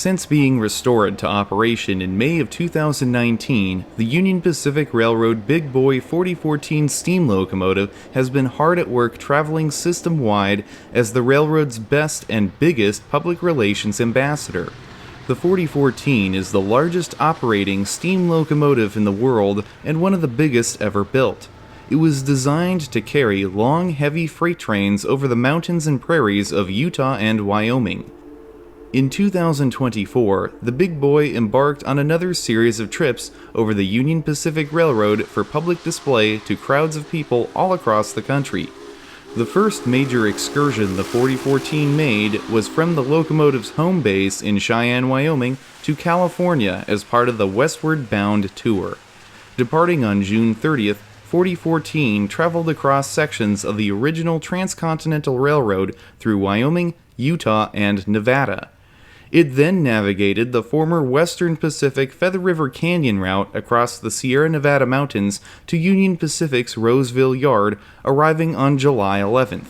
Since being restored to operation in May of 2019, the Union Pacific Railroad Big Boy 4014 steam locomotive has been hard at work traveling system-wide as the railroad's best and biggest public relations ambassador. The 4014 is the largest operating steam locomotive in the world and one of the biggest ever built. It was designed to carry long, heavy freight trains over the mountains and prairies of Utah and Wyoming. In 2024, the Big Boy embarked on another series of trips over the Union Pacific Railroad for public display to crowds of people all across the country. The first major excursion the 4014 made was from the locomotive's home base in Cheyenne, Wyoming, to California as part of the Westward Bound Tour. Departing on June 30th, 4014 traveled across sections of the original Transcontinental Railroad through Wyoming, Utah, and Nevada. It then navigated the former Western Pacific Feather River Canyon route across the Sierra Nevada mountains to Union Pacific's Roseville yard, arriving on July 11th.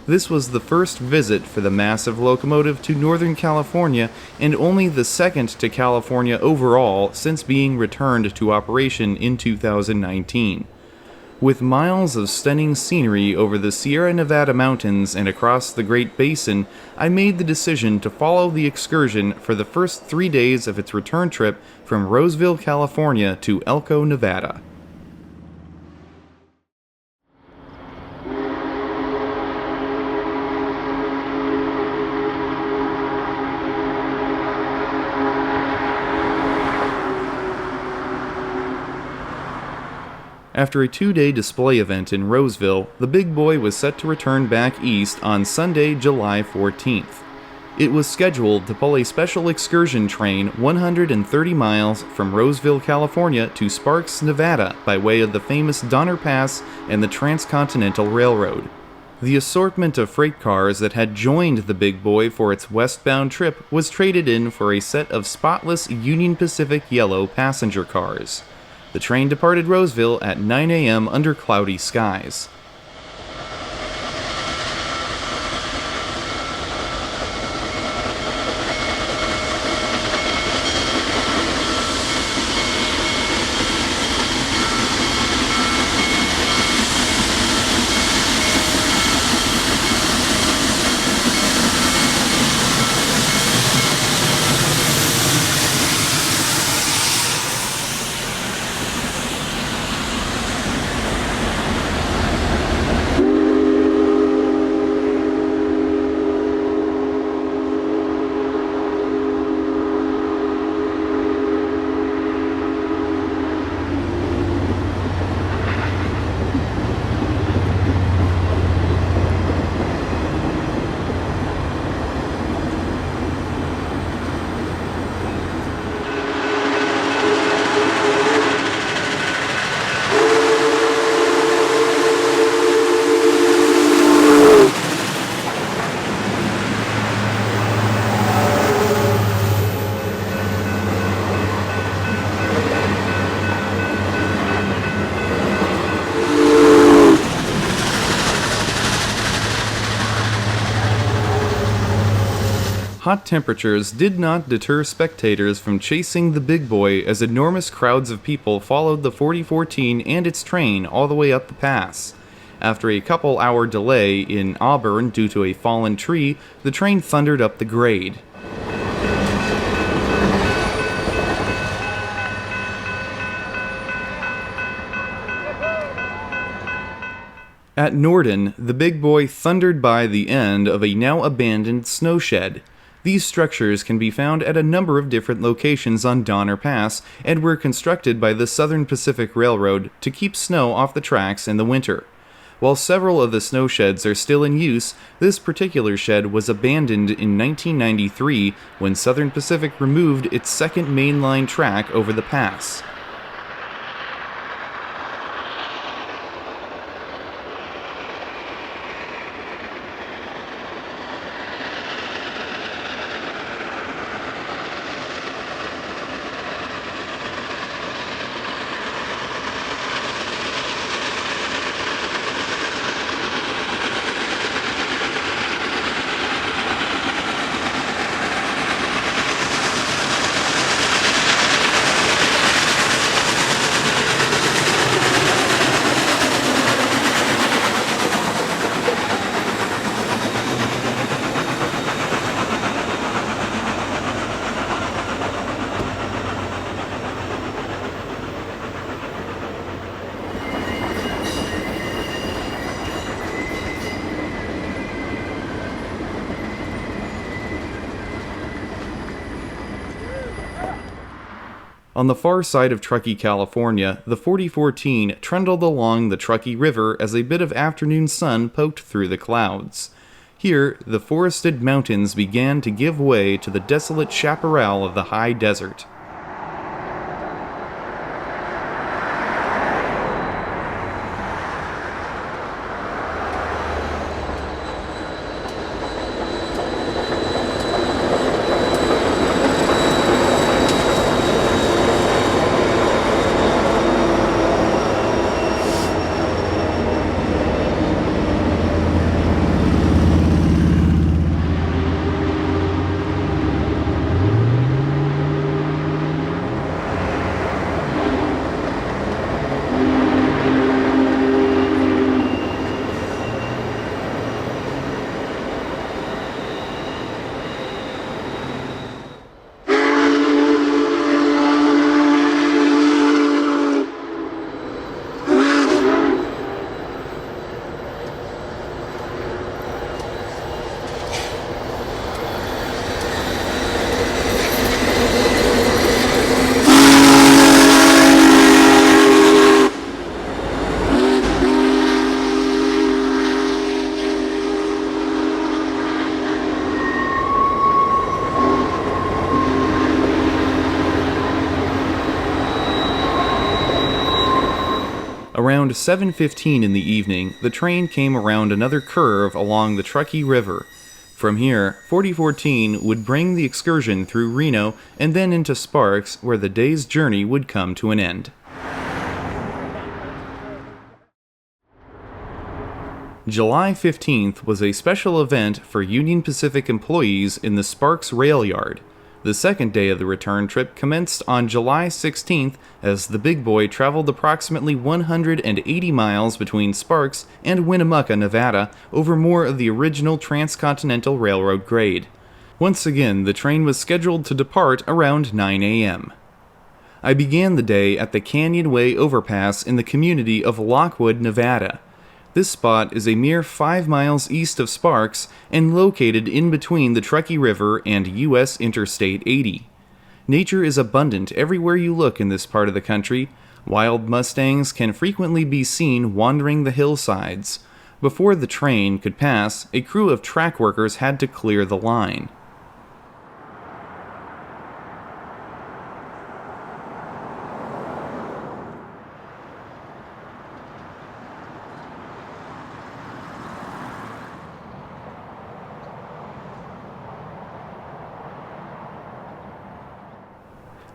This was the first visit for the massive locomotive to Northern California and only the second to California overall since being returned to operation in 2019. With miles of stunning scenery over the Sierra Nevada mountains and across the Great Basin, I made the decision to follow the excursion for the first 3 days of its return trip from Roseville, California to Elko, Nevada. After a 2-day display event in Roseville, the Big Boy was set to return back east on Sunday, July 14th. It was scheduled to pull a special excursion train 130 miles from Roseville, California to Sparks, Nevada by way of the famous Donner Pass and the Transcontinental Railroad. The assortment of freight cars that had joined the Big Boy for its westbound trip was traded in for a set of spotless Union Pacific yellow passenger cars. The train departed Roseville at 9 a.m. under cloudy skies. Hot temperatures did not deter spectators from chasing the Big Boy as enormous crowds of people followed the 4014 and its train all the way up the pass. After a couple-hour delay in Auburn due to a fallen tree, the train thundered up the grade. At Norden, the Big Boy thundered by the end of a now abandoned snow shed. These structures can be found at a number of different locations on Donner Pass and were constructed by the Southern Pacific Railroad to keep snow off the tracks in the winter. While several of the snow sheds are still in use, this particular shed was abandoned in 1993 when Southern Pacific removed its second mainline track over the pass. On the far side of Truckee, California, the 4014 trundled along the Truckee River as a bit of afternoon sun poked through the clouds. Here, the forested mountains began to give way to the desolate chaparral of the high desert. Around 7:15 in the evening, the train came around another curve along the Truckee River. From here, 4014 would bring the excursion through Reno and then into Sparks, where the day's journey would come to an end. July 15th was a special event for Union Pacific employees in the Sparks rail yard. The second day of the return trip commenced on July 16th as the Big Boy traveled approximately 180 miles between Sparks and Winnemucca, Nevada, over more of the original Transcontinental Railroad grade. Once again, the train was scheduled to depart around 9 a.m. I began the day at the Canyon Way overpass in the community of Lockwood, Nevada. This spot is a mere 5 miles east of Sparks and located in between the Truckee River and U.S. Interstate 80. Nature is abundant everywhere you look in this part of the country. Wild mustangs can frequently be seen wandering the hillsides. Before the train could pass, a crew of track workers had to clear the line.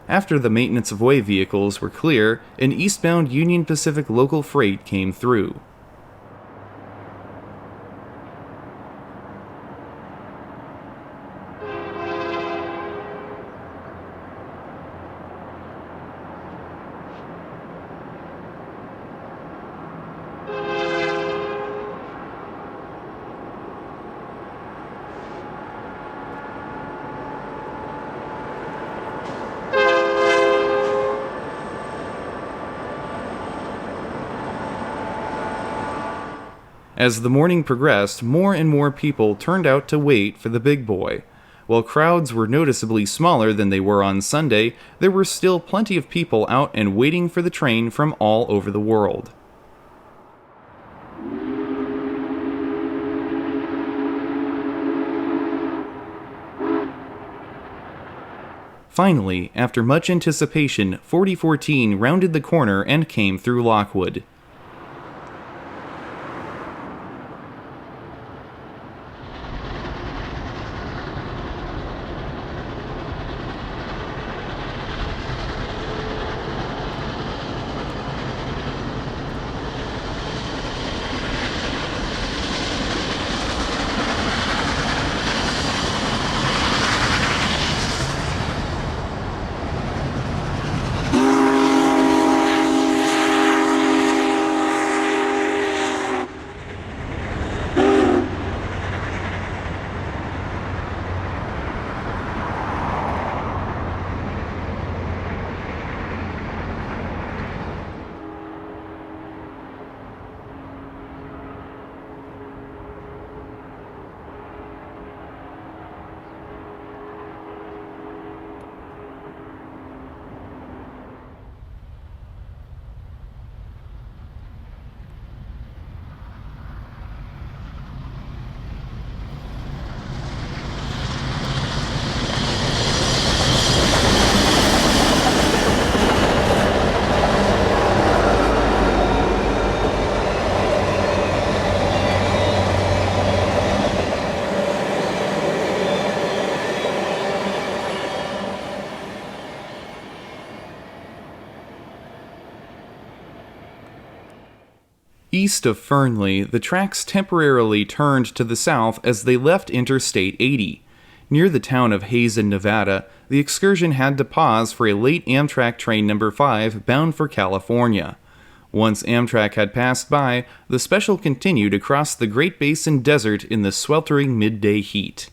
After the maintenance of way vehicles were clear, an eastbound Union Pacific local freight came through. As the morning progressed, more and more people turned out to wait for the Big Boy. While crowds were noticeably smaller than they were on Sunday, there were still plenty of people out and waiting for the train from all over the world. Finally, after much anticipation, 4014 rounded the corner and came through Lockwood. East of Fernley, the tracks temporarily turned to the south as they left Interstate 80. Near the town of Hazen, Nevada, the excursion had to pause for a late Amtrak train number 5 bound for California. Once Amtrak had passed by, the special continued across the Great Basin Desert in the sweltering midday heat.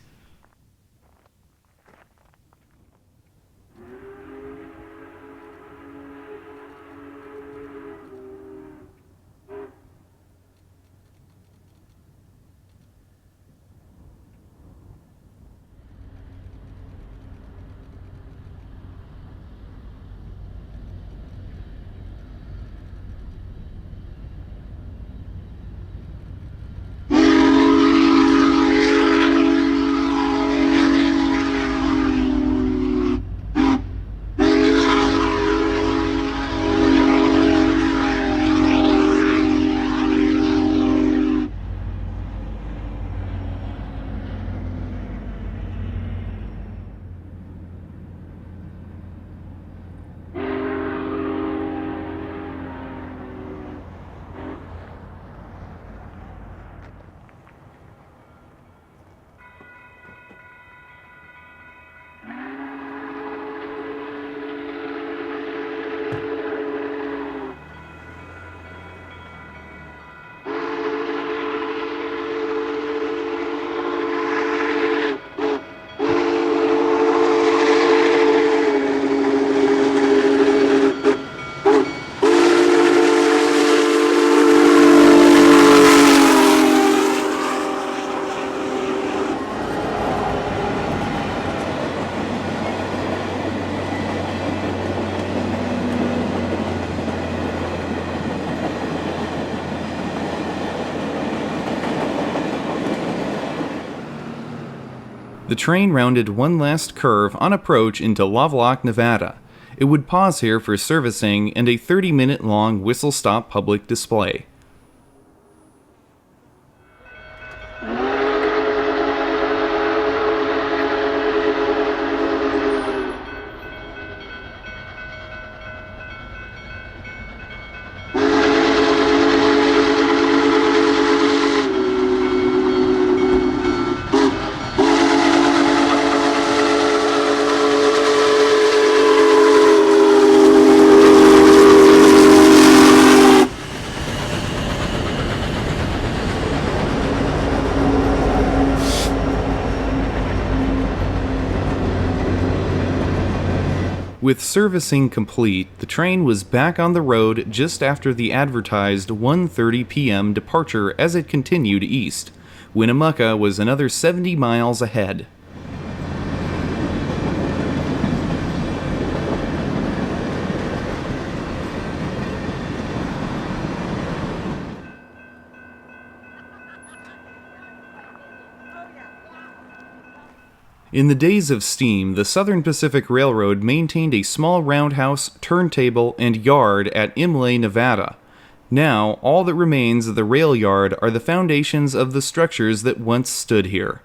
The train rounded one last curve on approach into Lovelock, Nevada. It would pause here for servicing and a 30-minute-long whistle-stop public display. With servicing complete, the train was back on the road just after the advertised 1:30 p.m. departure as it continued east. Winnemucca was another 70 miles ahead. In the days of steam, the Southern Pacific Railroad maintained a small roundhouse, turntable, and yard at Imlay, Nevada. Now, all that remains of the rail yard are the foundations of the structures that once stood here.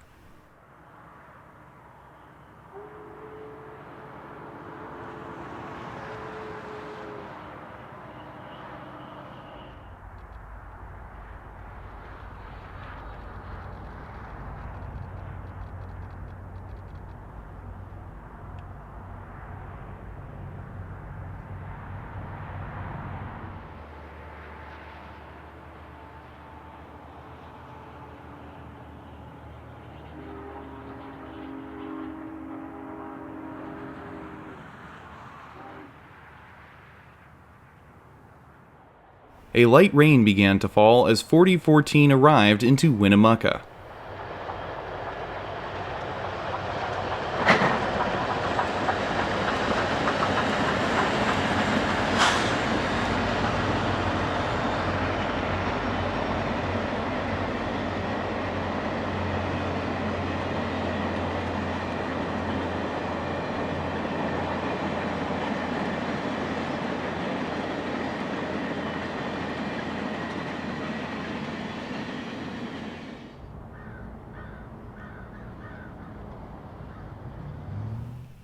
A light rain began to fall as 4014 arrived into Winnemucca.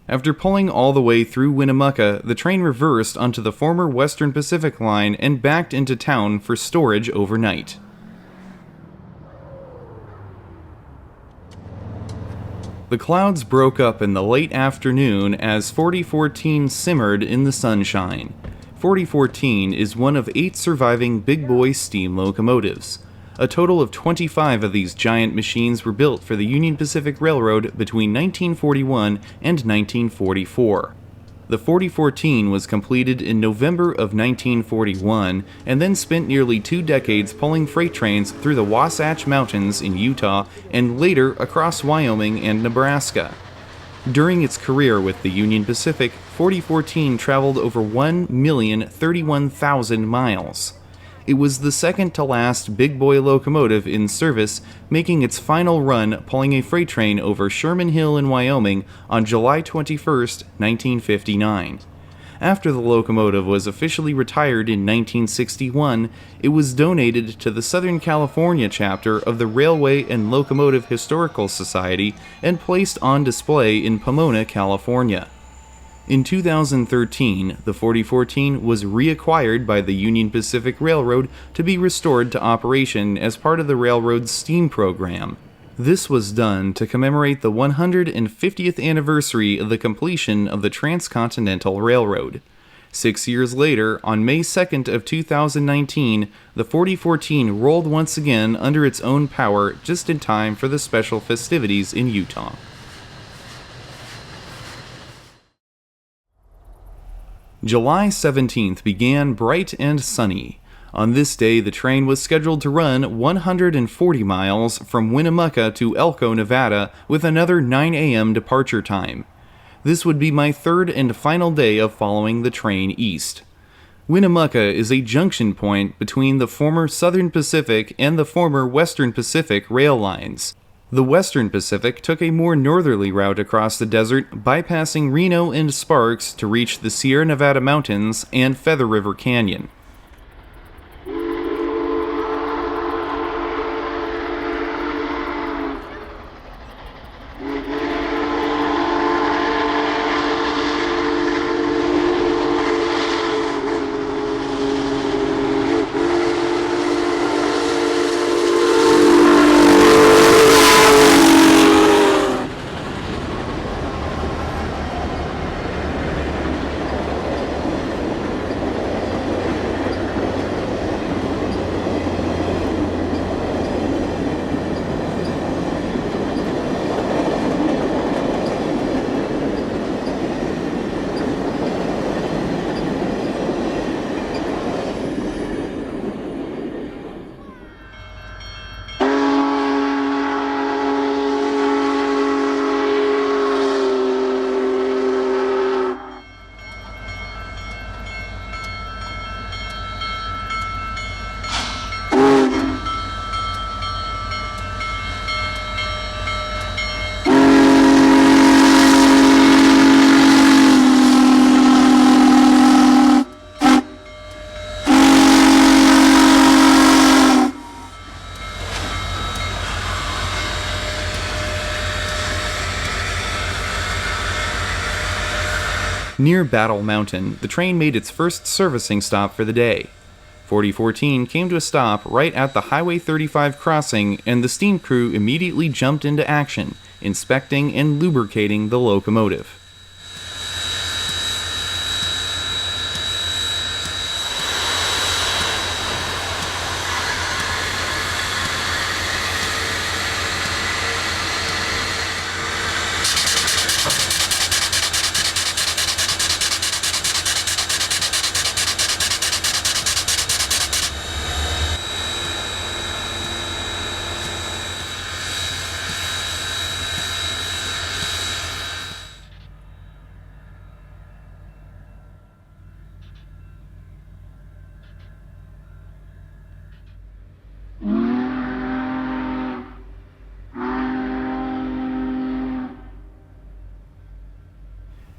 After pulling all the way through Winnemucca, the train reversed onto the former Western Pacific Line and backed into town for storage overnight. The clouds broke up in the late afternoon as 4014 simmered in the sunshine. 4014 is one of 8 surviving big boy steam locomotives. A total of 25 of these giant machines were built for the Union Pacific Railroad between 1941 and 1944. The 4014 was completed in November of 1941 and then spent nearly 2 decades pulling freight trains through the Wasatch Mountains in Utah and later across Wyoming and Nebraska. During its career with the Union Pacific, 4014 traveled over 1,031,000 miles. It was the second to last big boy locomotive in service, making its final run pulling a freight train over Sherman Hill in Wyoming on July 21, 1959. After the locomotive was officially retired in 1961, it was donated to the Southern California chapter of the Railway and Locomotive Historical Society and placed on display in Pomona, California. In 2013, the 4014 was reacquired by the Union Pacific Railroad to be restored to operation as part of the railroad's STEAM program. This was done to commemorate the 150th anniversary of the completion of the Transcontinental Railroad. 6 years later, on May 2nd of 2019, the 4014 rolled once again under its own power just in time for the special festivities in Utah. July 17th began bright and sunny. On this day, the train was scheduled to run 140 miles from Winnemucca to Elko, Nevada, with another 9 a.m. departure time. This would be my third and final day of following the train east. Winnemucca is a junction point between the former Southern Pacific and the former Western Pacific rail lines. The Western Pacific took a more northerly route across the desert, bypassing Reno and Sparks to reach the Sierra Nevada mountains and Feather River Canyon. Near Battle Mountain, the train made its first servicing stop for the day. 4014 came to a stop right at the Highway 35 crossing, and the steam crew immediately jumped into action, inspecting and lubricating the locomotive.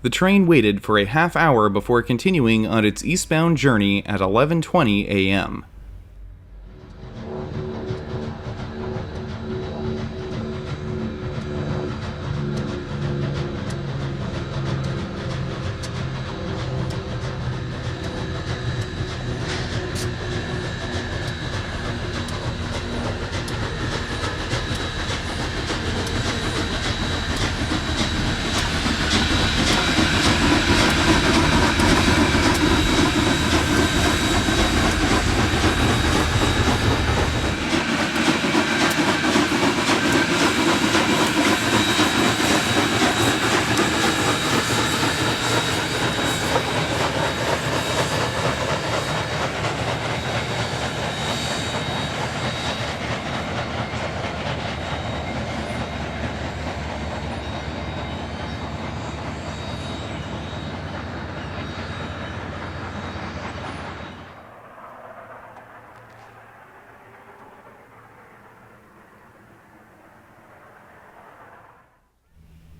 The train waited for a half hour before continuing on its eastbound journey at 11:20 a.m.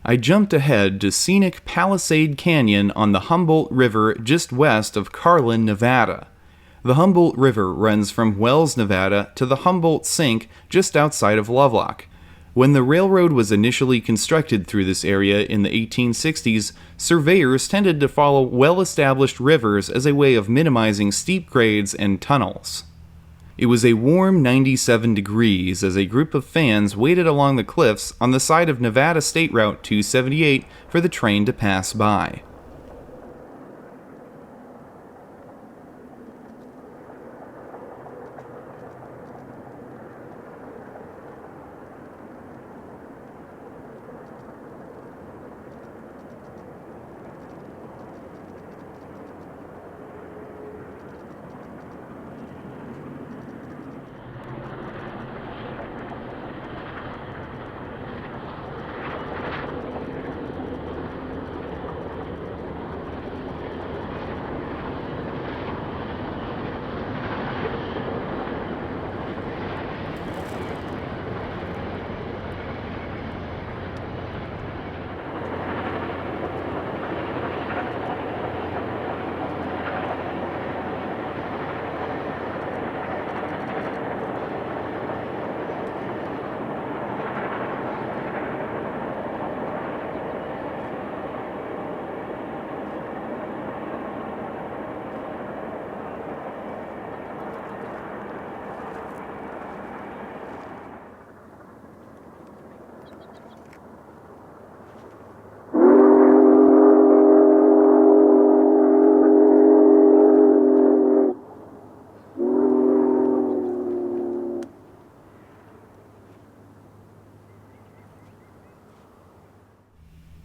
I jumped ahead to scenic Palisade Canyon on the Humboldt River just west of Carlin, Nevada. The Humboldt River runs from Wells, Nevada to the Humboldt Sink just outside of Lovelock. When the railroad was initially constructed through this area in the 1860s, surveyors tended to follow well-established rivers as a way of minimizing steep grades and tunnels. It was a warm 97 degrees as a group of fans waited along the cliffs on the side of Nevada State Route 278 for the train to pass by.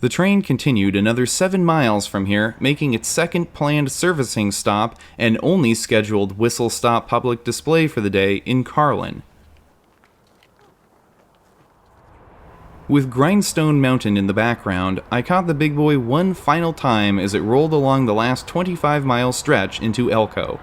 The train continued another 7 miles from here, making its second planned servicing stop and only scheduled whistle-stop public display for the day in Carlin. With Grindstone Mountain in the background, I caught the big boy one final time as it rolled along the last 25-mile stretch into Elko.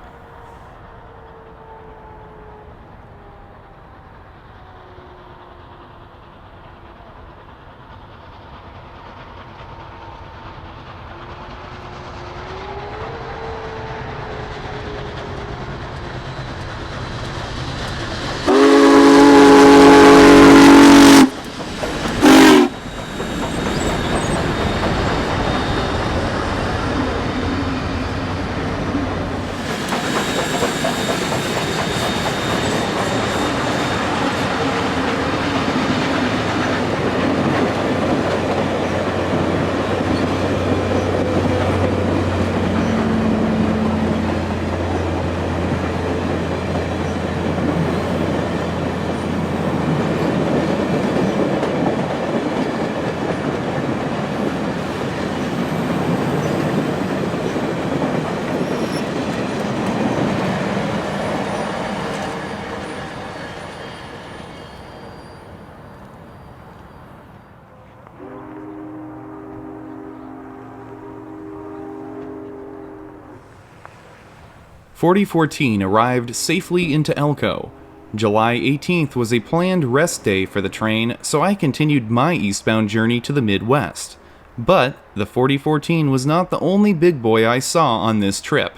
"4014 arrived safely into Elko. July 18th was a planned rest day for the train, so I continued my eastbound journey to the Midwest. But the 4014 was not the only big boy I saw on this trip.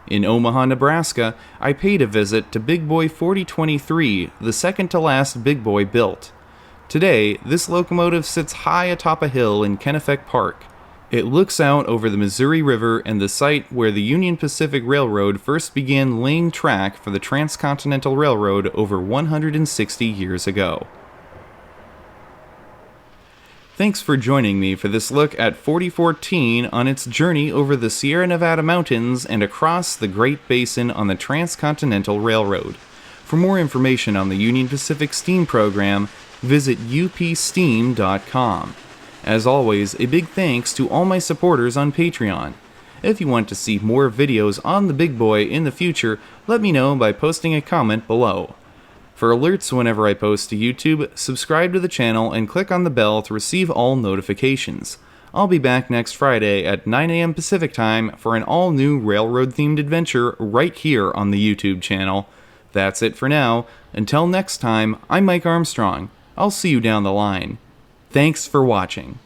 In Omaha, Nebraska, I paid a visit to Big Boy 4023, the second to last big boy built. Today, this locomotive sits high atop a hill in Kennefeck Park. It looks out over the Missouri River and the site where the Union Pacific Railroad first began laying track for the Transcontinental Railroad over 160 years ago. Thanks for joining me for this look at 4014 on its journey over the Sierra Nevada mountains and across the Great Basin on the Transcontinental Railroad. For more information on the Union Pacific Steam program, visit upsteam.com. As always, a big thanks to all my supporters on Patreon. If you want to see more videos on the big boy in the future, let me know by posting a comment below. For alerts whenever I post to YouTube, subscribe to the channel and click on the bell to receive all notifications. I'll be back next Friday at 9 a.m. Pacific Time for an all-new railroad-themed adventure right here on the YouTube channel. That's it for now. Until next time, I'm Mike Armstrong. I'll see you down the line. Thanks for watching.